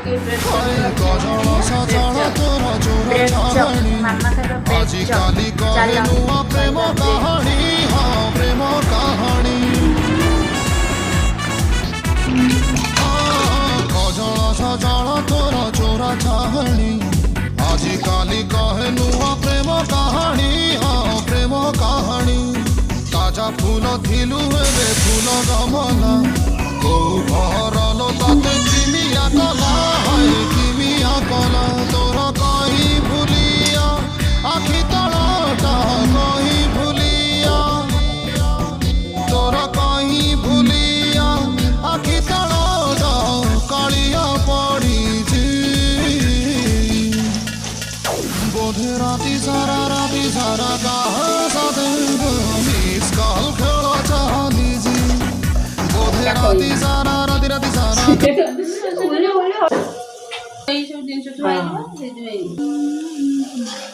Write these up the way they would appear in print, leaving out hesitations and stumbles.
ଗଜଳ ସଜଳ ତୋର ଚୋର ଚାହାଣୀ ଆଜିକାଲି କହେ ନୂଆ ପ୍ରେମ କାହାଣୀ ହଁ ପ୍ରେମ କାହାଣୀ ଗଜଳ ସଜଳ ତୋର ଚୋର ଚାହାଣୀ ଆଜିକାଲି କହେ ନୂଆ ପ୍ରେମ କାହାଣୀ ହଁ ପ୍ରେମ କାହାଣୀ ତାଜା ଫୁଲ ଥିଲୁ ଏବେ ଫୁଲ ଗମଲା କୋଉ ଘରଲ ତତେ କିମିଆ କଲା ହାୟ କିମିଆ କଲା ତୋର କହି ଭୁଲିଆ ଆଖି ତଳଟା କହି ଭୁଲିଆ ତୋର କହି ଭୁଲିଆ ଆଖି ତଳଟା କାଳିଆ ପଡ଼ିଛି ବୋଧେ ରାତି ସାରା କାହା ସାଥେ ମିସ୍ କଲ୍ ଖେଳ ଚାଲିଛି ବୋଧେ ରାତି ସାରା ଏଇ ସବୁ ଜିନିଷ ଥୁଆ ହେଇଥିବ ସେଇଥିପାଇଁ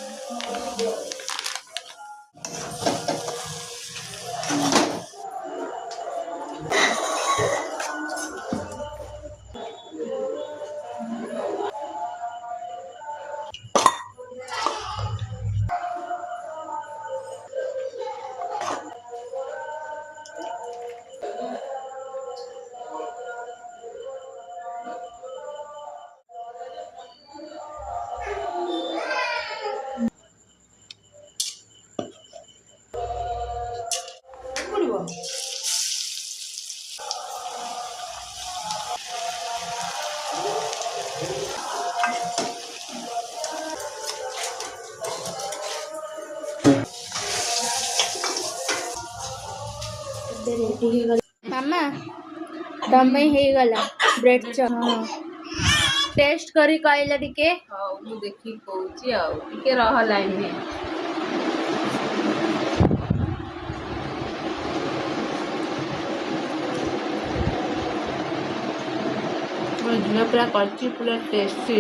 ପଡ଼ିବ। मामा तम ହେଇଗଲା ବ୍ରେଡ୍ ଚପ୍ ଟେଷ୍ଟ କରି କହିଲେ ଟିକେ ହଉ ମୁଁ ଦେଖିକି କହୁଛି ଆଉ ଟିକେ ରହ ଲାଇନରେ ଝିଅ ପୁରା କରିଛି ପୁରା ଟେଷ୍ଟି